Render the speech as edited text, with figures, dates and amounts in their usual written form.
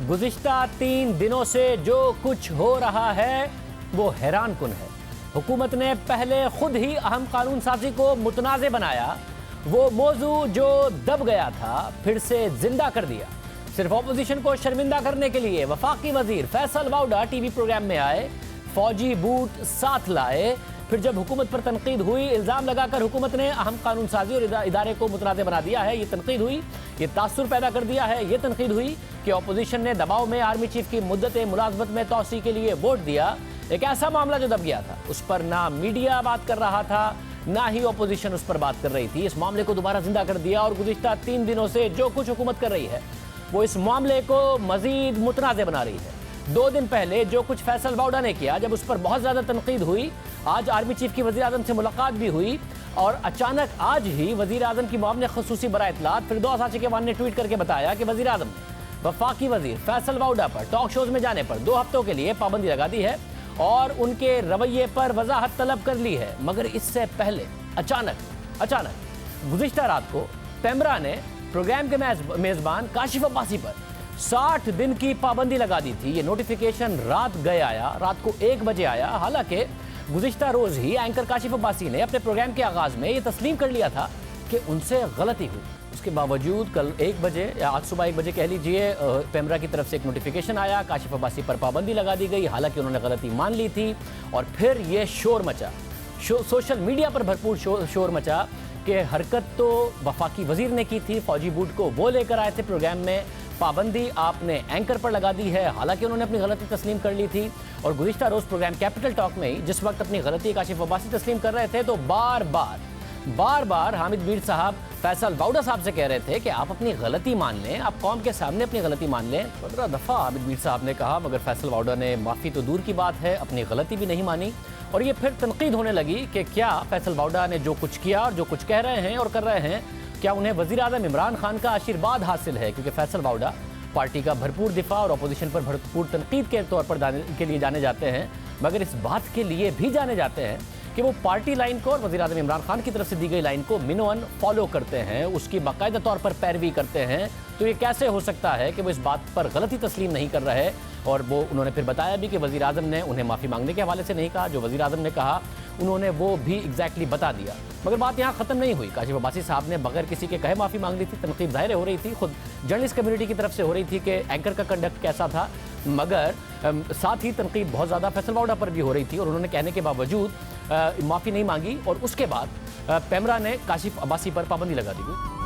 गुज़िश्ता 3 दिनों से जो कुछ हो रहा है वो हैरान कुन है। हुकूमत ने पहले खुद ही अहम कानून साजी को मुतनाज़े बनाया, वो मौजू जो दब गया था फिर से जिंदा कर दिया। सिर्फ ऑपोजिशन को शर्मिंदा करने के लिए वफाकी वजीर फैसल वाउडा टीवी प्रोग्राम में आए, फौजी बूट साथ लाए। फिर जब हुकूमत पर तनकीद हुई, इल्ज़ाम लगाकर हुकूमत ने अहम कानून साजी और इदारे को मुतनाज़े बना दिया है, ये तनकीद हुई। ये तासुर पैदा कर दिया है, ये तनकीद हुई कि ऑपोजिशन ने दबाव में आर्मी चीफ की मुद्दत मुलाजमत में तोसी के लिए वोट दिया। एक ऐसा मामला जो दब गया था, उस पर ना मीडिया बात कर रहा था, ना ही ऑपोजिशन उस पर बात कर रही थी। इस मामले को दोबारा जिंदा कर दिया और गुज़िश्ता 3 दिनों से जो कुछ हुकूमत कर रही है वो इस मामले को मजीद मुतनाज़े बना रही है। 2 दिन पहले जो कुछ फैसल वाउडा ने किया, जब उस पर बहुत ज़्यादा तनकीद हुई, आज आर्मी चीफ की वज़ीर आज़म से मुलाकात भी हुई और अचानक आज ही वज़ीर आज़म की मुआवने ख़ुसूसी बराए इत्तलात फिरदौस आशिक़वान ने ट्वीट करके बताया कि वज़ीर आज़म ने वफाकी वज़ीर फैसल वाउडा पर टॉक शोज़ में जाने पर 2 हफ्तों के लिए पाबंदी लगा दी है और उनके रवैये पर वजाहत तलब कर ली है। मगर इससे पहले अचानक गुज़िश्ता रात को पेमरा ने प्रोग्राम के मेज़बान काशिफ अब्बासी पर 60 दिन की पाबंदी लगा दी थी। ये नोटिफिकेशन रात को 1 बजे आया। हालांकि गुज़िश्ता रोज़ ही एंकर काशिफ अब्बासी ने अपने प्रोग्राम के आगाज़ में ये तस्लीम कर लिया था कि उनसे गलती हुई। उसके बावजूद कल 1 बजे या आज सुबह 1 बजे कह लीजिए, पेमरा की तरफ से एक नोटिफिकेशन आया, काशिफ अब्बासी पर पाबंदी लगा दी गई। हालांकि उन्होंने गलती मान ली थी और फिर ये शोर मचा, सोशल मीडिया पर भरपूर शोर मचा कि हरकत तो वफाकी वजीर ने की थी, फौजी बूट को वो लेकर आए थे प्रोग्राम में, पाबंदी आपने एंकर पर लगा दी है। हालांकि उन्होंने अपनी गलती तस्लीम कर ली थी और गुज़िश्ता रोज़ प्रोग्राम कैपिटल टॉक में ही जिस वक्त अपनी गलती काशिफ अब्बासी तस्लीम कर रहे थे तो बार बार हामिद मीर साहब फैसल वाउडा साहब से कह रहे थे कि आप अपनी गलती मान लें, आप कौम के सामने अपनी गलती मान लें। 15 दफ़ा हामिद मीर साहब ने कहा, मगर फैसल वाउडा ने माफ़ी तो दूर की बात है, अपनी गलती भी नहीं मानी। और ये फिर तनकीद होने लगी कि क्या फैसल वाउडा ने जो कुछ किया और जो कुछ कह रहे हैं और कर रहे हैं, क्या उन्हें वज़ीर आज़म इमरान खान का आशीर्वाद हासिल है? क्योंकि फैसल वाउडा पार्टी का भरपूर दिफा और अपोजिशन पर भरपूर तनकीद के तौर पर के लिए जाने जाते हैं, मगर इस बात के लिए भी जाने जाते हैं कि वो पार्टी लाइन को और वज़ीर आज़म इमरान खान की तरफ से दी गई लाइन को मिनोअन फॉलो करते हैं, उसकी बाकायदा तौर पर पैरवी करते हैं। तो ये कैसे हो सकता है कि वो इस बात पर गलती तस्लीम नहीं कर रहे? और वो उन्होंने फिर बताया भी कि वज़ीर आज़म ने उन्हें माफ़ी मांगने के हवाले से नहीं कहा, जो वज़ीर आज़म ने कहा उन्होंने वो भी एग्जैक्टली बता दिया। मगर बात यहाँ ख़त्म नहीं हुई। काशिफ अब्बासी साहब ने बगैर किसी के कहे माफ़ी मांग ली थी। तनकीद ज़ाहिर हो रही थी, खुद जर्नलिस्ट कम्युनिटी की तरफ से हो रही थी कि एंकर का कंडक्ट कैसा था, मगर साथ ही तनकीद बहुत ज़्यादा फैसल वाउडा पर भी हो रही थी और उन्होंने कहने के बावजूद माफ़ी नहीं मांगी और उसके बाद पेमरा ने काशिफ अब्बासी पर पाबंदी लगा दी गई।